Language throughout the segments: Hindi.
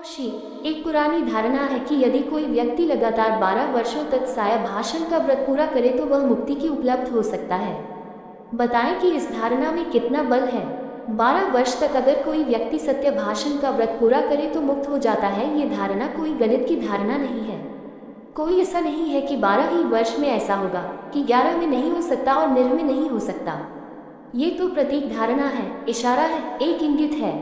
कौशी, एक पुरानी धारणा है कि यदि कोई व्यक्ति लगातार 12 वर्षों तक साया भाषण का व्रत पूरा करे तो वह मुक्ति की उपलब्ध हो सकता है। बताएं कि इस धारणा में कितना बल है। 12 वर्ष तक अगर कोई व्यक्ति सत्य भाषण का व्रत पूरा करे तो मुक्त हो जाता है। ये धारणा कोई गणित की धारणा नहीं है। कोई ऐसा नहीं है कि 12 ही वर्ष में ऐसा होगा, कि 11 में नहीं हो सकता और 9 में नहीं हो सकता। ये तो प्रतीक धारणा है, इशारा है, एक इंगित है।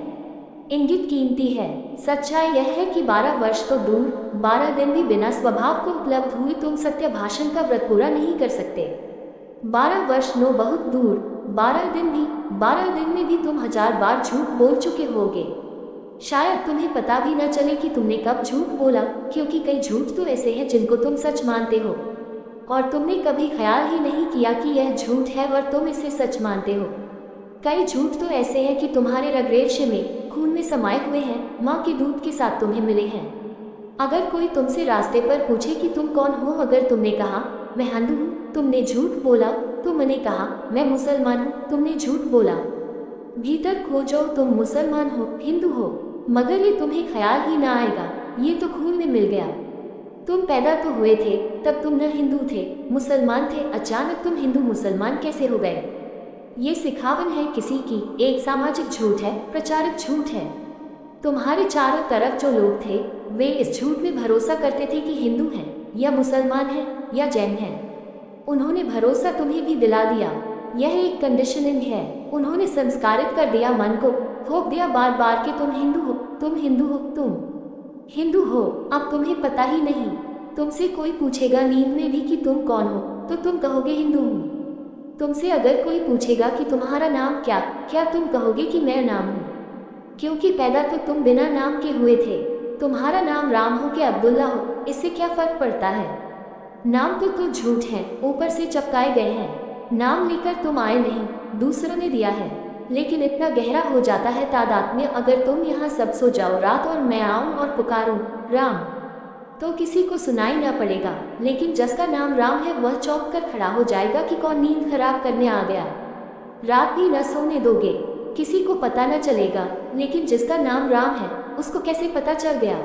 इंगित कीमती है। सच्चाई यह है कि 12 वर्ष तो दूर, 12 दिन भी बिना स्वभाव को उपलब्ध हुए तुम सत्य भाषण का व्रत पूरा नहीं कर सकते। 12 वर्ष नो बहुत दूर, 12 दिन भी, 12 दिन में भी तुम 1000 बार झूठ बोल चुके होगे। शायद तुम्हें पता भी न चले कि तुमने कब झूठ बोला, क्योंकि कई झूठ तो ऐसे हैं जिनको तुम सच मानते हो और तुमने कभी ख्याल ही नहीं किया कि यह झूठ है और तुम इसे सच मानते हो। कई झूठ तो ऐसे हैं कि तुम्हारे रगरेशे में, खून में समाये हुए हैं, माँ के दूध के साथ तुम्हें मिले हैं। अगर कोई तुमसे रास्ते पर पूछे कि तुम कौन हो, अगर तुमने कहा मैं हिंदू हूँ, तुमने झूठ बोला। तुमने कहा मैं मुसलमान हूँ, तुमने झूठ बोला। भीतर खोजो, तुम मुसलमान हो, हिंदू हो, मगर ये तुम्हें ख्याल ही ना आएगा, ये तो खून में मिल गया। तुम पैदा तो हुए थे, तब तुम न हिंदू थे, मुसलमान थे, अचानक तुम हिंदू मुसलमान कैसे हो गए? ये सिखावन है किसी की, एक सामाजिक झूठ है, प्रचारित झूठ है। तुम्हारे चारों तरफ जो लोग थे वे इस झूठ में भरोसा करते थे कि हिंदू हैं या मुसलमान हैं या जैन हैं। उन्होंने भरोसा तुम्हें भी दिला दिया। यह एक कंडीशनिंग है। उन्होंने संस्कारित कर दिया मन को, थोप दिया बार बार कि तुम हिंदू हो, तुम हिंदू हो, तुम हिंदू हो। अब तुम्हें पता ही नहीं। तुमसे कोई पूछेगा नींद में भी कि तुम कौन हो, तो तुम कहोगे हिंदू हूँ। तुमसे अगर कोई पूछेगा कि तुम्हारा नाम क्या तुम कहोगे कि मैं नाम हूँ, क्योंकि पैदा तो तुम बिना नाम के हुए थे। तुम्हारा नाम राम हो कि अब्दुल्ला हो, इससे क्या फर्क पड़ता है? नाम तो झूठ है, ऊपर से चिपकाए गए हैं। नाम लेकर तुम आए नहीं, दूसरों ने दिया है। लेकिन इतना गहरा हो जाता है तादात्म्य, अगर तुम यहाँ सब सो जाओ रात और मैं आऊँ और पुकारूँ राम, तो किसी को सुनाई ना पड़ेगा। लेकिन जिसका नाम राम है वह चौंक कर खड़ा हो जाएगा कि कौन नींद खराब करने आ गया। रात भी न सोने दोगे, किसी को पता न चलेगा। लेकिन जिसका नाम राम है उसको कैसे पता चल गया?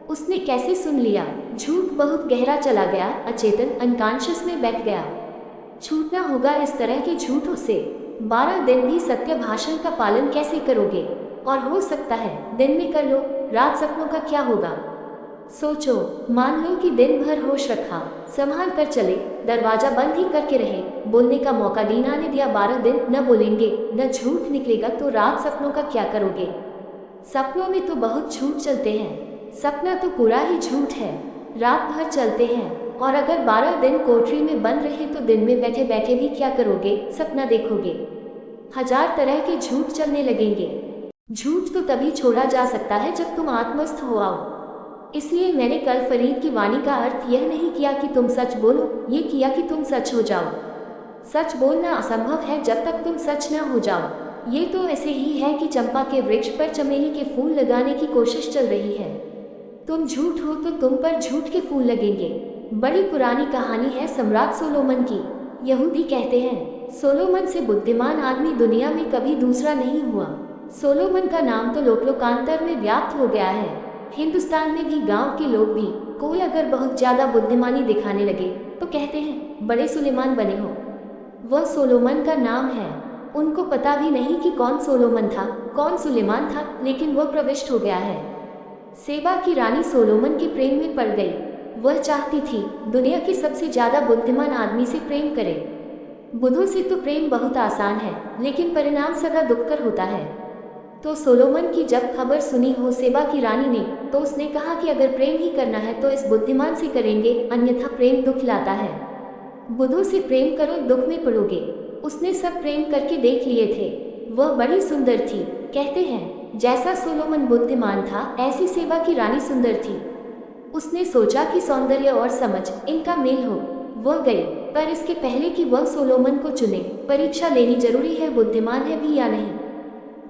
उसने कैसे सुन लिया? झूठ बहुत गहरा चला गया, अचेतन, अनकॉन्शियस में बैठ गया। छूटना होगा इस तरह के झूठों से। 12 दिन भी सत्य भाषण का पालन कैसे करोगे? और हो सकता है दिन में कर लो, रात सपनों का क्या होगा? सोचो, मान लो कि दिन भर होश रखा, संभाल कर चले, दरवाजा बंद ही करके रहे, बोलने का मौका दीना ने दिया। 12 दिन न बोलेंगे, न झूठ निकलेगा, तो रात सपनों का क्या करोगे? सपनों में तो बहुत झूठ चलते हैं, सपना तो पूरा ही झूठ है। रात भर चलते हैं, और अगर 12 दिन कोठरी में बंद रहे तो दिन में बैठे बैठे भी क्या करोगे? सपना देखोगे। 1000 तरह के झूठ चलने लगेंगे। झूठ तो तभी छोड़ा जा सकता है जब तुम आत्मस्थ हो आओ। इसलिए मैंने कल फरीद की वाणी का अर्थ यह नहीं किया कि तुम सच बोलो, ये किया कि तुम सच हो जाओ। सच बोलना असंभव है जब तक तुम सच न हो जाओ। ये तो ऐसे ही है कि चंपा के वृक्ष पर चमेली के फूल लगाने की कोशिश चल रही है। तुम झूठ हो तो तुम पर झूठ के फूल लगेंगे। बड़ी पुरानी कहानी है सम्राट सोलोमन की। यहूदी कहते हैं सोलोमन से बुद्धिमान आदमी दुनिया में कभी दूसरा नहीं हुआ। सोलोमन का नाम तो लोकांतर में व्याप्त हो गया है। हिंदुस्तान में भी गांव के लोग भी कोई अगर बहुत ज्यादा बुद्धिमानी दिखाने लगे तो कहते हैं बड़े सुलेमान बने हो। वह सोलोमन का नाम है। उनको पता भी नहीं कि कौन सोलोमन था, कौन सुलेमान था, लेकिन वह प्रविष्ट हो गया है। सेबा की रानी सोलोमन के प्रेम में पड़ गई। वह चाहती थी दुनिया के सबसे ज्यादा बुद्धिमान आदमी से प्रेम करे। बुद्धों से तो प्रेम बहुत आसान है, लेकिन परिणाम सदा दुखकर होता है। तो सोलोमन की जब खबर सुनी हो सेबा की रानी ने, तो उसने कहा कि अगर प्रेम ही करना है तो इस बुद्धिमान से करेंगे, अन्यथा प्रेम दुख लाता है। बुद्धों से प्रेम करो, दुख में पड़ोगे। उसने सब प्रेम करके देख लिए थे। वह बड़ी सुंदर थी। कहते हैं जैसा सोलोमन बुद्धिमान था, ऐसी सेबा की रानी सुंदर थी। उसने सोचा कि सौंदर्य और समझ इनका मेल हो। वह गई, पर इसके पहले कि वह सोलोमन को चुने, परीक्षा लेनी जरूरी है बुद्धिमान है भी या नहीं।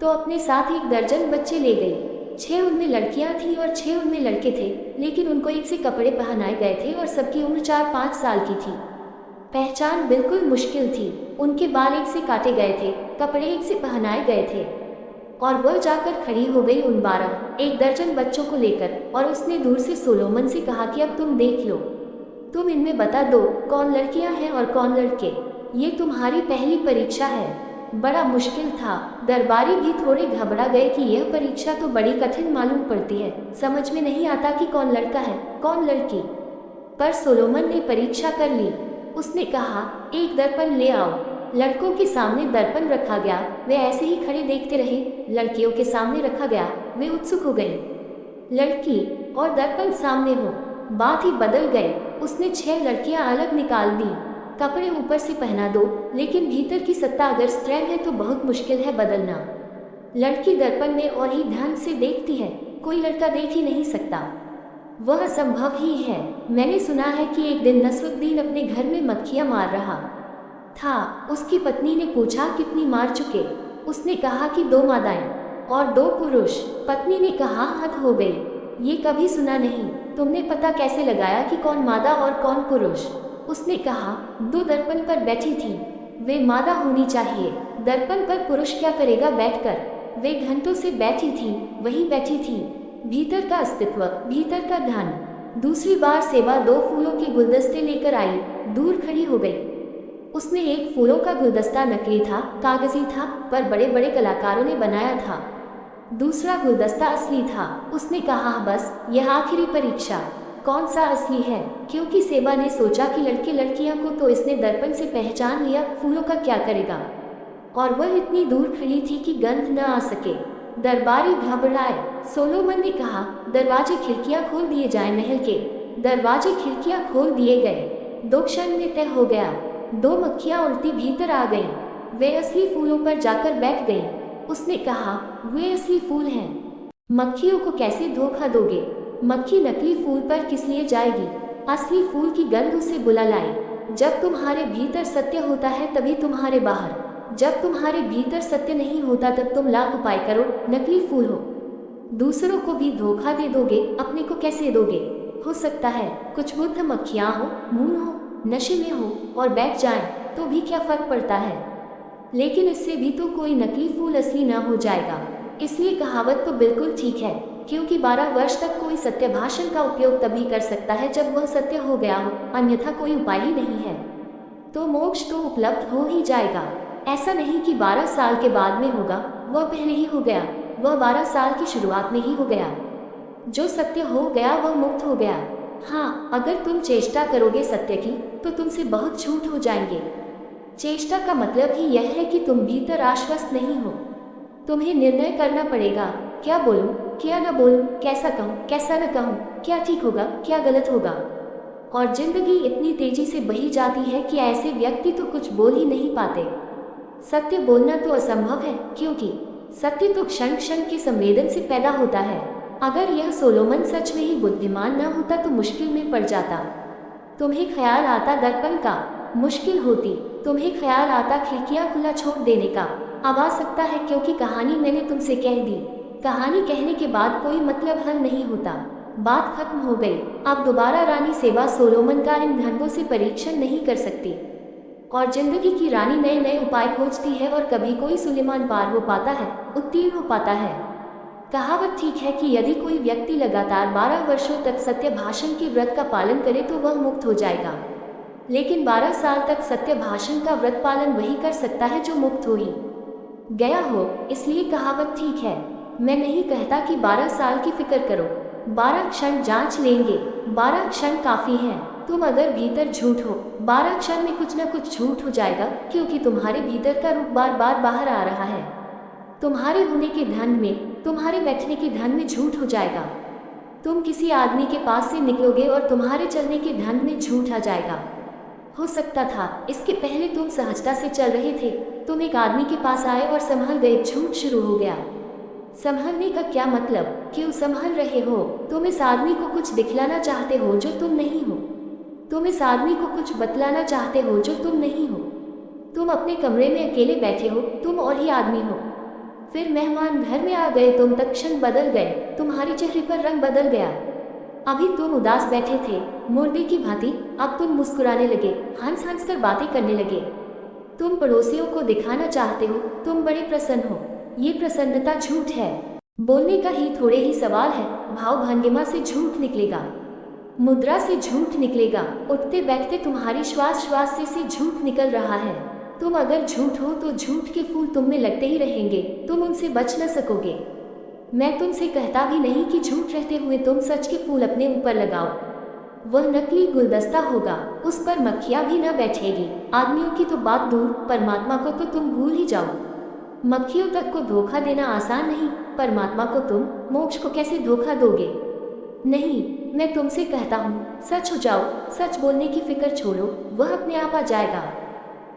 तो अपने साथ 1 दर्जन बच्चे ले गई। 6 उनमें लड़कियां थीं और 6 उनमें लड़के थे, लेकिन उनको एक से कपड़े पहनाए गए थे और सबकी उम्र 4-5 साल की थी। पहचान बिल्कुल मुश्किल थी। उनके बाल एक से काटे गए थे, कपड़े एक से पहनाए गए थे। और वह जाकर खड़ी हो गई उन 1 दर्जन बच्चों को लेकर, और उसने दूर से सोलोमन से कहा कि अब तुम देख लो, तुम इनमें बता दो कौन लड़कियां हैं और कौन लड़के। ये तुम्हारी पहली परीक्षा है। बड़ा मुश्किल था। दरबारी भी थोड़े घबरा गए कि यह परीक्षा तो बड़ी कठिन मालूम पड़ती है, समझ में नहीं आता कि कौन लड़का है कौन लड़की। पर सोलोमन ने परीक्षा कर ली। उसने कहा, एक दर्पण ले आओ। लड़कों के सामने दर्पण रखा गया, वे ऐसे ही खड़े देखते रहे। लड़कियों के सामने रखा गया, वे उत्सुक हो गए। लड़की और दर्पण सामने हो, बात ही बदल गई। उसने 6 लड़कियां अलग निकाल दी। कपड़े ऊपर से पहना दो, लेकिन भीतर की सत्ता अगर स्ट्रैंग है तो बहुत मुश्किल है बदलना। लड़की दर्पण में और ही ध्यान से देखती है, कोई लड़का देख ही नहीं सकता, वह असंभव ही है। मैंने सुना है कि एक दिन नसरुद्दीन अपने घर में मक्खियां मार रहा था। उसकी पत्नी ने पूछा, कितनी मार चुके? उसने कहा कि 2 मादाएं और 2 पुरुष। पत्नी ने कहा, हद हो गई, ये कभी सुना नहीं। तुमने पता कैसे लगाया कि कौन मादा और कौन पुरुष? उसने कहा, 2 दर्पण पर बैठी थी, वे मादा होनी चाहिए। दर्पण पर पुरुष क्या करेगा बैठकर? वे घंटों से बैठी थी, वहीं बैठी थी। भीतर का अस्तित्व, भीतर का ध्यान। दूसरी बार सेवा 2 फूलों के गुलदस्ते लेकर आई, दूर खड़ी हो गई। उसमें एक फूलों का गुलदस्ता नकली था, कागजी था, पर बड़े बड़े कलाकारों ने बनाया था। दूसरा गुलदस्ता असली था। उसने कहा, बस यह आखिरी परीक्षा, कौन सा असली है? क्योंकि सेवा ने सोचा कि लड़के लड़कियां को तो इसने दर्पण से पहचान लिया, फूलों का क्या करेगा? और वह इतनी दूर खड़ी थी कि गंध न आ सके। दरबारी घबराए। सोलोमन ने कहा, दरवाजे खिड़कियां खोल दिए जाए। महल के दरवाजे खिड़कियां खोल दिए गए। 2 क्षण में तय हो गया। 2 मक्खियां उल्टी भीतर आ गईं। वे असली फूलों पर जाकर बैठ गईं। उसने कहा, वे असली फूल हैं। मक्खियों को कैसे धोखा दोगे? मक्खी नकली फूल पर किस लिए जाएगी? असली फूल की गंध उसे बुला लाई। जब तुम्हारे भीतर सत्य होता है तभी तुम्हारे बाहर। जब तुम्हारे भीतर सत्य नहीं होता तब तुम लाख उपाय करो, नकली फूल हो। दूसरों को भी धोखा दे दोगे, अपने को कैसे दोगे? हो सकता है कुछ बुद्ध मक्खियां हो, मून हो, नशे में हो और बैठ जाएं, तो भी क्या फर्क पड़ता है? लेकिन इससे भी तो कोई नकली फूल असली न हो जाएगा। इसलिए कहावत तो बिल्कुल ठीक है, क्योंकि 12 वर्ष तक कोई सत्य भाषण का उपयोग तभी कर सकता है जब वह सत्य हो गया हो, अन्यथा कोई उपाय ही नहीं है। तो मोक्ष तो उपलब्ध हो ही जाएगा। ऐसा नहीं कि 12 साल के बाद में होगा, वह पहले ही हो गया। वह 12 साल की शुरुआत में ही हो गया। जो सत्य हो गया वह मुक्त हो गया। हाँ, अगर तुम चेष्टा करोगे सत्य की तो तुमसे बहुत छूट हो जाएंगे। चेष्टा का मतलब ही यह है कि तुम भीतर आश्वस्त नहीं हो। तुम्हें निर्णय करना पड़ेगा, क्या बोलूं, क्या न बोलूं, कैसा कहूं, कैसा न कहूं, क्या ठीक होगा, क्या गलत होगा। और जिंदगी इतनी तेजी से बही जाती है कि ऐसे व्यक्ति तो कुछ बोल ही नहीं पाते। सत्य बोलना तो असंभव है, क्योंकि सत्य तो क्षण क्षण के संवेदन से पैदा होता है। अगर यह सोलोमन सच में ही बुद्धिमान न होता तो मुश्किल में पड़ जाता। तुम्हें ख्याल आता दर्पण का, मुश्किल होती। तुम्हें ख्याल आता खिड़कियां खुला छोड़ देने का, अब आ सकता है, क्योंकि कहानी मैंने तुमसे कह दी। कहानी कहने के बाद कोई मतलब हल नहीं होता, बात खत्म हो गई। अब दोबारा रानी सेबा सोलोमन का इन ढंगों से परीक्षण नहीं कर सकती। और जिंदगी की रानी नए नए उपाय खोजती है और कभी कोई सुलेमान पार हो पाता है, उत्तीर्ण हो पाता है। कहावत ठीक है कि यदि कोई व्यक्ति लगातार 12 वर्षों तक सत्य भाषण के व्रत का पालन करे तो वह मुक्त हो जाएगा। लेकिन 12 साल तक सत्य भाषण का व्रत पालन वही कर सकता है जो मुक्त हो ही गया हो। इसलिए कहावत ठीक है। मैं नहीं कहता कि 12 साल की फिक्र करो, 12 क्षण जांच लेंगे। 12 क्षण काफी हैं। तुम अगर भीतर झूठ हो, 12 क्षण में कुछ न कुछ झूठ हो जाएगा, क्योंकि तुम्हारे भीतर का रूप बार बार बाहर आ रहा है। तुम्हारे होने के ध्यान में, तुम्हारे बैठने के ध्यान में झूठ हो जाएगा। तुम किसी आदमी के पास से निकलोगे और तुम्हारे चलने के ध्यान में झूठ आ जाएगा। हो सकता था इसके पहले तुम सहजता से चल रहे थे, तुम एक आदमी के पास आए और संभल गए, झूठ शुरू हो गया। संभलने का क्या मतलब? क्यों संभल रहे हो? तुम इस आदमी को कुछ दिखलाना चाहते हो जो तुम नहीं हो। तुम इस आदमी को कुछ बतलाना चाहते हो जो तुम नहीं हो। तुम अपने कमरे में अकेले बैठे हो, तुम और ही आदमी हो। फिर मेहमान घर में आ गए, तुम तत्क्षण बदल गए, तुम्हारे चेहरे पर रंग बदल गया। अभी तुम उदास बैठे थे मुर्दे की भांति, अब तुम मुस्कुराने लगे, हंस हंस कर बातें करने लगे। तुम पड़ोसियों को दिखाना चाहते हो तुम बड़े प्रसन्न हो। ये प्रसन्नता झूठ है। बोलने का ही थोड़े ही सवाल है। भाव भंगिमा से झूठ निकलेगा, मुद्रा से झूठ निकलेगा, उठते बैठते तुम्हारी श्वास श्वास से झूठ निकल रहा है। तुम अगर झूठ हो तो झूठ के फूल तुम में लगते ही रहेंगे, तुम उनसे बच न सकोगे। मैं तुमसे कहता भी नहीं कि झूठ रहते हुए तुम सच के फूल अपने ऊपर लगाओ। वह नकली गुलदस्ता होगा, उस पर मक्खियाँ भी न बैठेगी। आदमियों की तो बात दूर, परमात्मा को तो तुम भूल ही जाओ। मक्खियों तक को धोखा देना आसान नहीं, परमात्मा को तुम मोक्ष को कैसे धोखा दोगे। नहीं, मैं तुमसे कहता हूँ, सच हो जाओ। सच बोलने की फिक्र छोड़ो, वह अपने आप आ जाएगा।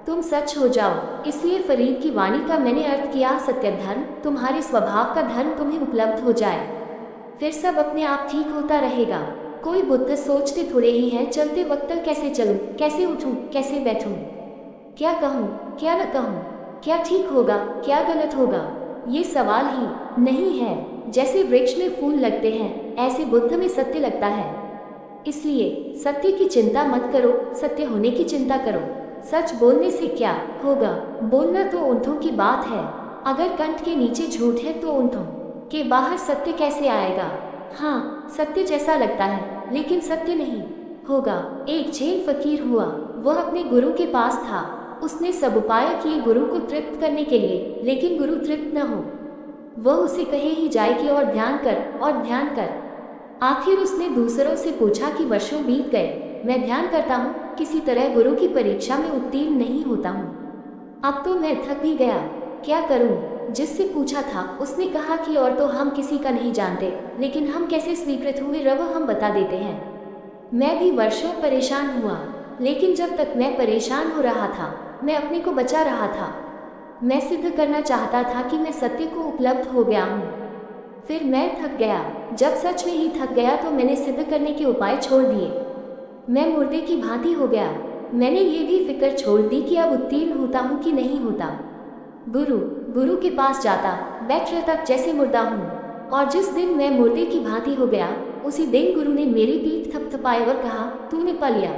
तुम सच हो जाओ। इसलिए फरीद की वाणी का मैंने अर्थ किया सत्य धर्म, तुम्हारे स्वभाव का धर्म तुम्हें उपलब्ध हो जाए, फिर सब अपने आप ठीक होता रहेगा। कोई बुद्ध सोचते थोड़े ही है चलते वक्त कैसे चलूं, कैसे उठूं, कैसे बैठूं, क्या कहूं, क्या न कहूं, क्या ठीक होगा, क्या गलत होगा, ये सवाल ही नहीं है। जैसे वृक्ष में फूल लगते हैं, ऐसे बुद्ध में सत्य लगता है। इसलिए सत्य की चिंता मत करो, सत्य होने की चिंता करो। सच बोलने से क्या होगा, बोलना तो ऊँटों की बात है। अगर कंठ के नीचे झूठ है तो ऊँटों के बाहर सत्य कैसे आएगा। हाँ, सत्य जैसा लगता है लेकिन सत्य नहीं होगा। एक जैन फकीर हुआ, वह अपने गुरु के पास था। उसने सब उपाय किए गुरु को तृप्त करने के लिए, लेकिन गुरु तृप्त न हो। वह उसे कहे ही जाए कि और ध्यान कर, और ध्यान कर। आखिर उसने दूसरों से पूछा कि वर्षों बीत गए, मैं ध्यान करता हूँ, किसी तरह गुरु की परीक्षा में उत्तीर्ण नहीं होता हूँ। अब तो मैं थक भी गया, क्या करूँ। जिससे पूछा था उसने कहा कि और तो हम किसी का नहीं जानते, लेकिन हम कैसे स्वीकृत हुए रब हम बता देते हैं। मैं भी वर्षों परेशान हुआ, लेकिन जब तक मैं परेशान हो रहा था मैं अपने को बचा रहा था। मैं सिद्ध करना चाहता था कि मैं सत्य को उपलब्ध हो गया हूँ। फिर मैं थक गया। जब सच में ही थक गया तो मैंने सिद्ध करने के उपाय छोड़ दिए। मैं मुर्दे की भांति हो गया। मैंने ये भी फिक्र छोड़ दी कि अब उत्तीर्ण होता हूँ कि नहीं होता। गुरु के पास जाता बैठ रहता जैसे मुर्दा हूँ, और जिस दिन मैं मुर्दे की भांति हो गया उसी दिन गुरु ने मेरी पीठ थपथपाई और कहा, तूने पा लिया।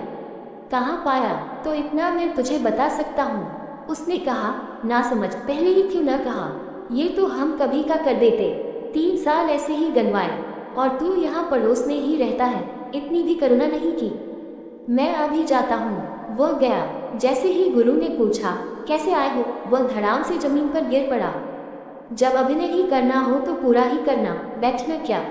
कहाँ पाया, तो इतना मैं तुझे बता सकता हूँ। उसने कहा, ना समझ, पहले ही क्यों ना कहा, ये तो हम कभी का कर देते। 3 साल ऐसे ही गनवाए, और तू यहाँ पड़ोस में ही रहता है, इतनी भी करुणा नहीं की। मैं अभी जाता हूँ। वह गया। जैसे ही गुरु ने पूछा, कैसे आए हो, वह धड़ाम से जमीन पर गिर पड़ा। जब अभिनय ही करना हो तो पूरा ही करना, बैठना क्या।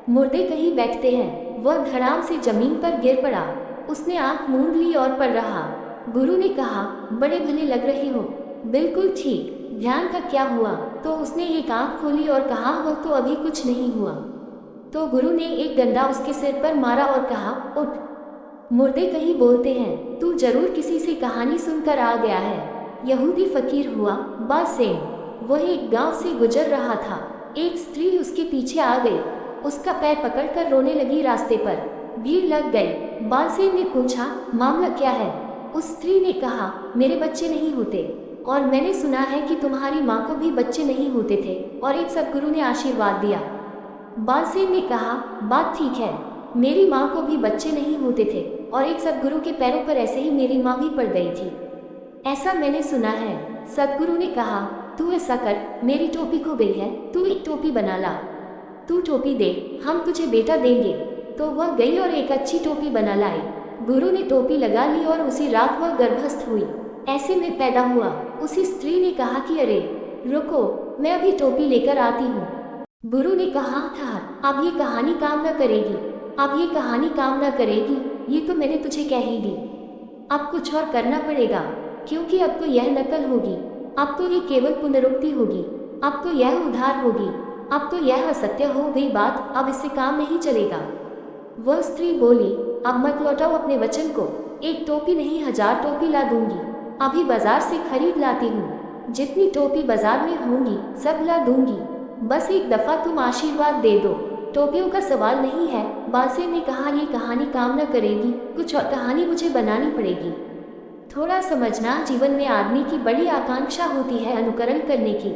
मुर्दे कहीं बैठते हैं। वह धड़ाम से जमीन पर गिर पड़ा। उसने आंख मूंद ली और पढ़ रहा। गुरु ने कहा, बड़े भले लग रहे हो। बिल्कुल ठीक, ध्यान का क्या हुआ। तो उसने एक आंख खोली और कहा, वह तो अभी कुछ नहीं हुआ। तो गुरु ने एक डंडा उसके सिर पर मारा और कहा, उठ। मुर्दे कहीं बोलते हैं, तू जरूर किसी से कहानी सुनकर आ गया है। यहूदी फकीर हुआ बासेन। वह एक गांव से गुजर रहा था। एक स्त्री उसके पीछे आ गई। उसका पैर पकड़कर रोने लगी। रास्ते पर भीड़ लग गई। बासेन ने पूछा, मामला क्या है। उस स्त्री ने कहा, मेरे बच्चे नहीं होते, और मैंने सुना है कि तुम्हारी माँ को भी बच्चे नहीं होते थे, और एक सद्गुरु ने आशीर्वाद दिया। बासेन ने कहा, बात ठीक है, मेरी माँ को भी बच्चे नहीं होते थे, और एक सद्गुरु के पैरों पर ऐसे ही मेरी माँ भी पड़ गई थी, ऐसा मैंने सुना है। सद्गुरु ने कहा, तू ऐसा कर, मेरी टोपी खो गई है, तू एक टोपी बना ला। तू टोपी दे, हम तुझे बेटा देंगे। तो वह गई और एक अच्छी टोपी बना लाई। गुरु ने टोपी लगा ली और उसी रात वह गर्भस्थ हुई। ऐसे में पैदा हुआ। उसी स्त्री ने कहा कि अरे रुको, मैं अभी टोपी लेकर आती हूँ। गुरु ने कहा, ठहर, अब ये कहानी काम न करेगी, अब ये कहानी काम न करेगी, ये तो मैंने तुझे कह ही दी। अब कुछ और करना पड़ेगा, क्योंकि अब तो यह नकल होगी, अब तो ये केवल पुनरुक्ति होगी, अब तो यह उधार होगी, अब तो यह असत्य हो गई बात, अब इससे काम नहीं चलेगा। वह स्त्री बोली, अब मत लौटाओ अपने वचन को, एक टोपी नहीं 1000 टोपी ला दूंगी, अभी बाजार से खरीद लाती हूँ, जितनी टोपी बाजार में होंगी सब ला दूंगी, बस एक दफा तुम आशीर्वाद दे दो। टोपियों का सवाल नहीं है। बासेन ने कहा, ये कहानी काम न करेगी, कुछ और कहानी मुझे बनानी पड़ेगी। थोड़ा समझना, जीवन में आदमी की बड़ी आकांक्षा होती है अनुकरण करने की।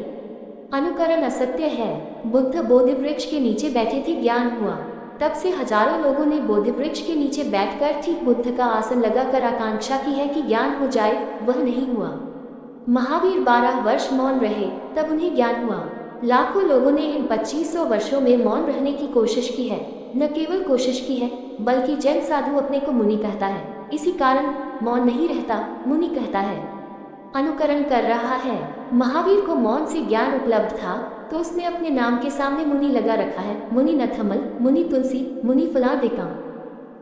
अनुकरण असत्य है। बुद्ध बोधि वृक्ष के नीचे बैठे थे, ज्ञान हुआ। तब से हजारों लोगों ने बोधि वृक्ष के नीचे बैठकर ठीक बुद्ध का आसन लगाकर आकांक्षा की है कि ज्ञान हो जाए, वह नहीं हुआ। महावीर 12 वर्ष मौन रहे, तब उन्हें ज्ञान हुआ। लाखों लोगों ने इन 2500 वर्षों में मौन रहने की कोशिश की है। न केवल कोशिश की है, बल्कि जैन साधु अपने को मुनि कहता है। इसी कारण मौन नहीं रहता, मुनि कहता है। अनुकरण कर रहा है। महावीर को मौन से ज्ञान उपलब्ध था, तो उसने अपने नाम के सामने मुनि लगा रखा है। मुनि नथमल, मुनि तुलसी, मुनि फला देखा।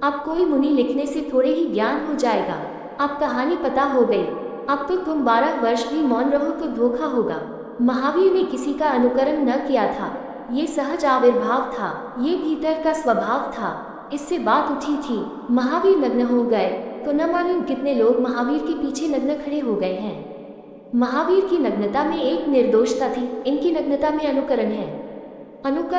अब कोई मुनि लिखने से थोड़े ही ज्ञान हो जाएगा। अब कहानी पता हो गई। अब तो तुम 12 वर्ष भी मौन रहो तो धोखा होगा। महावीर ने किसी का अनुकरण न किया था। ये सहज आविर्भाव था, ये भीतर का स्वभाव था। इससे बात उठी थी। महावीर नग्न हो गए तो न मालूम कितने लोग महावीर के पीछे नग्न खड़े हो गए हैं। महावीर की नग्नता में एक निर्दोषता थी, इनकी नग्नता में अनुकरण है।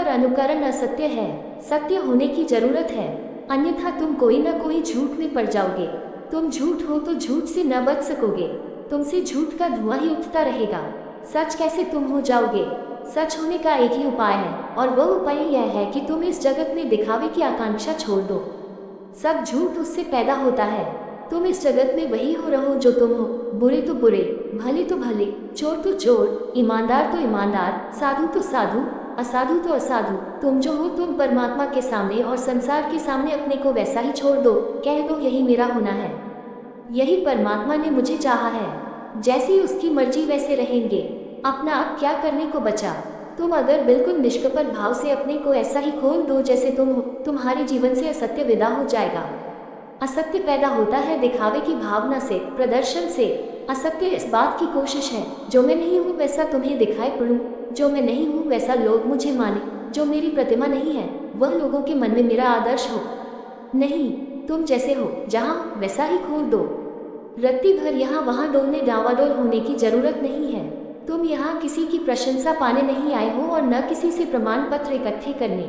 अनुकरण असत्य है, सत्य होने की जरूरत है, अन्यथा तुम कोई न कोई झूठ में पड़ जाओगे। तुम झूठ हो तो झूठ से न बच सकोगे, तुमसे झूठ का धुआं ही उठता रहेगा। सच कैसे तुम हो जाओगे? सच होने का एक ही उपाय है, और वह उपाय यह है कि तुम इस जगत में दिखावे की आकांक्षा छोड़ दो। सब झूठ उससे पैदा होता है। तुम इस जगत में वही हो रहो जो तुम हो, बुरे तो बुरे, भले तो भले, चोर तो चोर, ईमानदार तो ईमानदार, साधु तो साधु, असाधु तो असाधु। तुम जो हो तुम परमात्मा के सामने और संसार के सामने अपने को वैसा ही छोड़ दो। कह दो यही मेरा होना है, यही परमात्मा ने मुझे चाहा है, जैसी उसकी मर्जी वैसे रहेंगे। अपना अब क्या करने को बचा? तुम अगर बिल्कुल निष्कपट भाव से अपने को ऐसा ही खोल दो जैसे तुम हो, तुम्हारे जीवन से असत्य विदा हो जाएगा। असत्य पैदा होता है दिखावे की भावना से, प्रदर्शन से। असत्य इस बात की कोशिश है, जो मैं नहीं हूँ वैसा तुम्हें दिखाई पड़ूं, जो मैं नहीं हूँ वैसा लोग मुझे माने, जो मेरी प्रतिमा नहीं है वह लोगों के मन में मेरा आदर्श हो। नहीं, तुम जैसे हो जहाँ हो वैसा ही खोल दो। रत्ती भर यहाँ वहाँ डोलने डावाडोल होने की जरूरत नहीं है। तुम यहाँ किसी की प्रशंसा पाने नहीं आए हो और न किसी से प्रमाण पत्र इकट्ठे करने।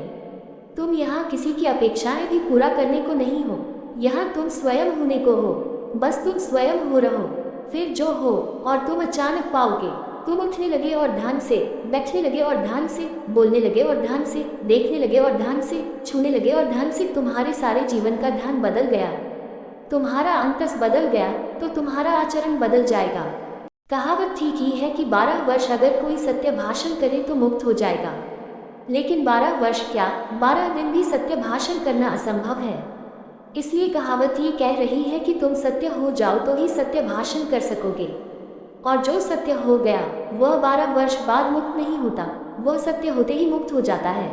तुम यहाँ किसी की अपेक्षाएं भी पूरा करने को नहीं हो, यहाँ तुम स्वयं होने को हो। बस तुम स्वयं हो रहो, फिर जो हो और तुम अचानक पाओगे। तुम उठने लगे और ध्यान से, बैठने लगे और ध्यान से, बोलने लगे और ध्यान से, देखने लगे और ध्यान से, छूने लगे और ध्यान से, तुम्हारे सारे जीवन का ध्यान बदल गया। तुम्हारा अंतस बदल गया तो तुम्हारा आचरण बदल जाएगा। कहावत ठीक ही है कि 12 वर्ष अगर कोई सत्य भाषण करे तो मुक्त हो जाएगा, लेकिन 12 वर्ष क्या, 12 दिन भी सत्य भाषण करना असंभव है। इसलिए कहावत ये कह रही है कि तुम सत्य हो जाओ तो ही सत्य भाषण कर सकोगे। और जो सत्य हो गया वह 12 वर्ष बाद मुक्त नहीं होता, वह सत्य होते ही मुक्त हो जाता है।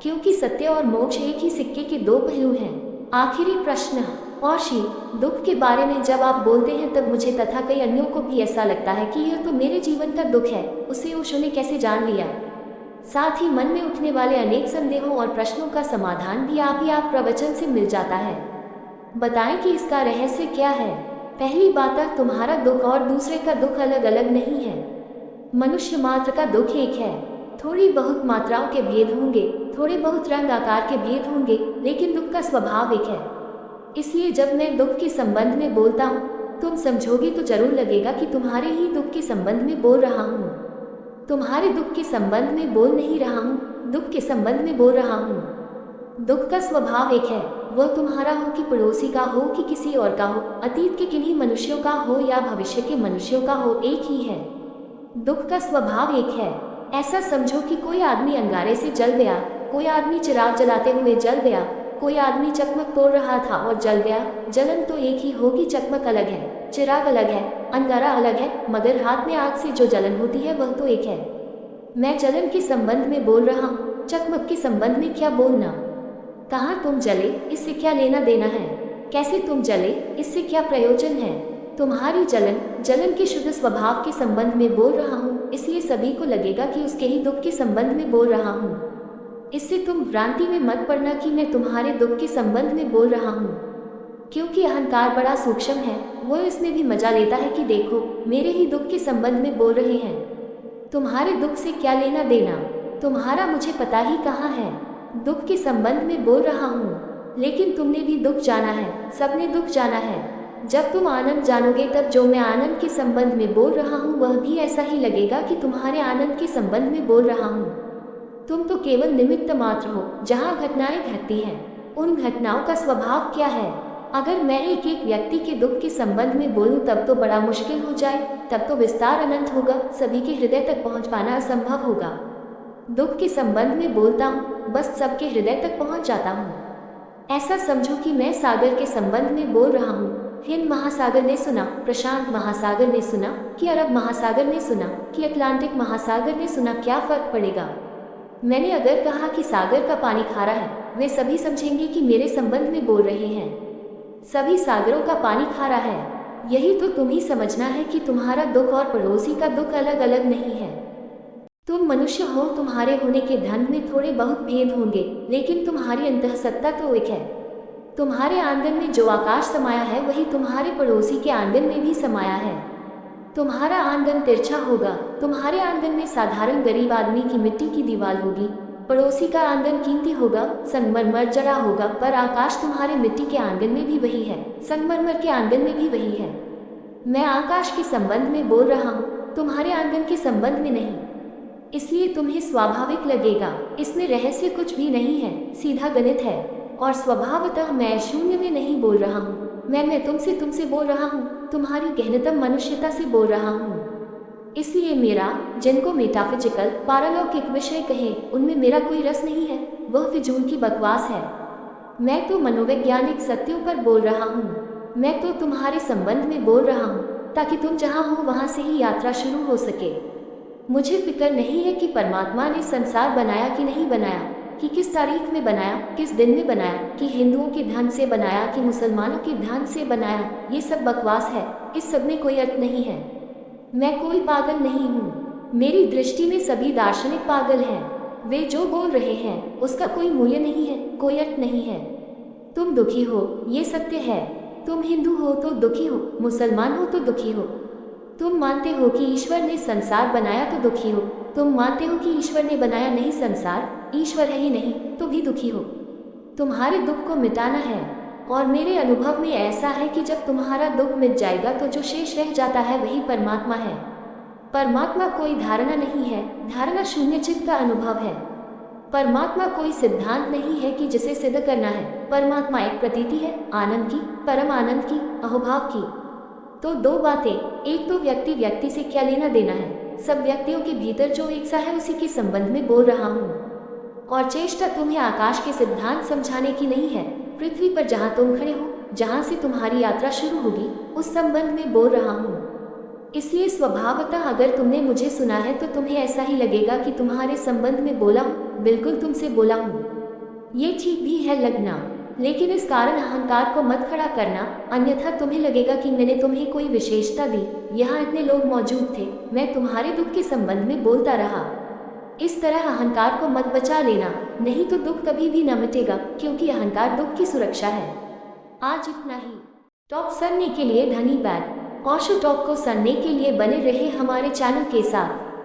क्योंकि सत्य और मोक्ष एक ही सिक्के के दो पहलू हैं। आखिरी प्रश्न, और शी दुख के बारे में जब आप बोलते हैं तब मुझे तथा कई अन्यों को भी ऐसा लगता है कि यह तो मेरे जीवन का दुख है, उसे ओशो ने कैसे जान लिया। साथ ही मन में उठने वाले अनेक संदेहों और प्रश्नों का समाधान भी आप ही आप प्रवचन से मिल जाता है। बताएं कि इसका रहस्य क्या है। पहली बात, तुम्हारा दुख और दूसरे का दुख अलग अलग नहीं है। मनुष्य मात्र का दुख एक है। थोड़ी बहुत मात्राओं के भेद होंगे, थोड़े बहुत रंग आकार के भेद होंगे, लेकिन दुख का स्वभाव एक है। इसलिए जब मैं दुख के संबंध में बोलता हूँ तुम समझोगे तो जरूर लगेगा कि तुम्हारे ही दुख के संबंध में बोल रहा हूँ। तुम्हारे दुख के संबंध में बोल नहीं रहा हूँ, दुख के संबंध में बोल रहा हूँ। दुख का स्वभाव एक है, वह तुम्हारा हो कि पड़ोसी का हो कि किसी और का हो, अतीत के किन्हीं मनुष्यों का हो या भविष्य के मनुष्यों का हो, एक ही है। दुख का स्वभाव एक है। ऐसा समझो कि कोई आदमी अंगारे से जल गया, कोई आदमी चिराग जलाते हुए जल गया, कोई आदमी चकमक तोड़ रहा था और जल गया। जलन तो एक ही होगी, चकमक अलग है, चिराग अलग है, अंगारा अलग है, मगर हाथ में आग से जो जलन होती है वह तो एक है। मैं जलन के संबंध में बोल रहा हूँ, चकमक के संबंध में क्या बोलना। कहाँ तुम जले, इससे क्या लेना देना है। कैसे तुम जले, इससे क्या प्रयोजन है। तुम्हारी जलन के शुद्ध स्वभाव के संबंध में बोल रहा हूँ, इसलिए सभी को लगेगा कि उसके ही दुख के संबंध में बोल रहा हूँ। इससे तुम भ्रांति में मत पड़ना कि मैं तुम्हारे दुख के संबंध में बोल रहा हूँ, क्योंकि अहंकार बड़ा सूक्ष्म है। वो इसमें भी मजा लेता है कि देखो मेरे ही दुख के संबंध में बोल रहे हैं। तुम्हारे दुख से क्या लेना देना, तुम्हारा मुझे पता ही कहाँ है। दुख के संबंध में बोल रहा हूँ, लेकिन तुमने भी दुख जाना है, सबने दुख जाना है। जब तुम आनंद जानोगे तब जो मैं आनंद के संबंध में बोल रहा हूँ वह भी ऐसा ही लगेगा कि तुम्हारे आनंद के संबंध में बोल रहा हूँ। तुम तो केवल निमित्त मात्र हो, जहाँ घटनाएं घटती हैं उन घटनाओं का स्वभाव क्या है। अगर मैं एक एक व्यक्ति के दुख के संबंध में बोलूं तब तो बड़ा मुश्किल हो जाए, तब तो विस्तार अनंत होगा, सभी के हृदय तक पहुंच पाना असंभव होगा। दुख के संबंध में बोलता हूँ, बस सबके हृदय तक पहुंच जाता हूँ। ऐसा समझो कि मैं सागर के संबंध में बोल रहा हूँ। हिंद महासागर ने सुना, प्रशांत महासागर ने सुना, कि अरब महासागर ने सुना, कि अटलांटिक महासागर ने सुना, क्या फर्क पड़ेगा। मैंने अगर कहा कि सागर का पानी खारा है, वे सभी समझेंगे कि मेरे संबंध में बोल रहे हैं। सभी सागरों का पानी खारा है। यही तो तुम्हें समझना है कि तुम्हारा दुख और पड़ोसी का दुख अलग अलग नहीं है। तुम मनुष्य हो, तुम्हारे होने के धन में थोड़े बहुत भेद होंगे, लेकिन तुम्हारी अंतःसत्ता तो एक है। तुम्हारे आंगन में जो आकाश समाया है वही तुम्हारे पड़ोसी के आंगन में भी समाया है। तुम्हारा आंगन तिरछा होगा, तुम्हारे आंगन में साधारण गरीब आदमी की मिट्टी की दीवार होगी, पड़ोसी का आंगन कीमती होगा, संगमरमर जड़ा होगा, पर आकाश तुम्हारे मिट्टी के आंगन में भी वही है, संगमरमर के आंगन में भी वही है। मैं आकाश के संबंध में बोल रहा हूँ, तुम्हारे आंगन के संबंध में नहीं। इसलिए तुम्हें स्वाभाविक लगेगा, इसमें रहस्य कुछ भी नहीं है, सीधा गणित है। और स्वभावतः मैं शून्य में नहीं बोल रहा हूँ, मैं तुमसे बोल रहा हूँ, तुम्हारी गहनतम मनुष्यता से बोल रहा हूँ। इसलिए मेरा, जिनको मेटाफिजिकल पारलौकिक विषय कहे, उनमें मेरा कोई रस नहीं है, वह फिजूल की बकवास है। मैं तो मनोवैज्ञानिक सत्यों पर बोल रहा हूँ। मैं तो तुम्हारे संबंध में बोल रहा हूँ, ताकि तुम जहाँ हो वहाँ से ही यात्रा शुरू हो सके। मुझे फिक्र नहीं है कि परमात्मा ने संसार बनाया कि नहीं बनाया, कि किस तारीख में बनाया, किस दिन में बनाया, कि हिंदुओं के धन से बनाया कि मुसलमानों के धन से बनाया। ये सब बकवास है, इस सब में कोई अर्थ नहीं है। मैं कोई पागल नहीं हूँ। मेरी दृष्टि में सभी दार्शनिक पागल हैं। वे जो बोल रहे हैं उसका कोई मूल्य नहीं है, कोई अर्थ नहीं है। तुम दुखी हो, ये सत्य है। तुम हिंदू हो तो दुखी हो, मुसलमान हो तो दुखी हो। तुम मानते हो कि ईश्वर ने संसार बनाया तो दुखी हो, तुम मानते हो कि ईश्वर ने बनाया नहीं संसार, ईश्वर है ही नहीं, तो भी दुखी हो। तुम्हारे दुख को मिटाना है, और मेरे अनुभव में ऐसा है कि जब तुम्हारा दुख मिट जाएगा तो जो शेष रह जाता है वही परमात्मा है। परमात्मा कोई धारणा नहीं है, धारणा शून्य चित्त का अनुभव है। परमात्मा कोई सिद्धांत नहीं है कि जिसे सिद्ध करना है। परमात्मा एक प्रतीति है, आनंद की, परम आनंद की, अहोभाव की। तो दो बातें, एक तो व्यक्ति व्यक्ति से क्या लेना देना है, सब व्यक्तियों के भीतर जो एक सा है उसी के संबंध में बोल रहा हूँ। और चेष्टा तुम्हें आकाश के सिद्धांत समझाने की नहीं है, पृथ्वी पर जहाँ तुम खड़े हो, जहाँ से तुम्हारी यात्रा शुरू होगी, उस संबंध में बोल रहा हूँ। इसलिए स्वभावतः अगर तुमने मुझे सुना है तो तुम्हें ऐसा ही लगेगा कि तुम्हारे संबंध में बोला हूँ, बिल्कुल तुमसे बोला हूँ। ये ठीक भी है लगना, लेकिन इस कारण अहंकार को मत खड़ा करना, अन्यथा तुम्हें लगेगा कि मैंने तुम्हें कोई विशेषता दी। यहाँ इतने लोग मौजूद थे, मैं तुम्हारे दुख के संबंध में बोलता रहा। इस तरह अहंकार को मत बचा लेना, नहीं तो दुख कभी भी न मिटेगा, क्योंकि अहंकार दुख की सुरक्षा है। आज इतना ही। टॉप सुनने के लिए धन्यवाद। ओशो टॉप को सुनने के लिए बने रहे हमारे चैनल के साथ।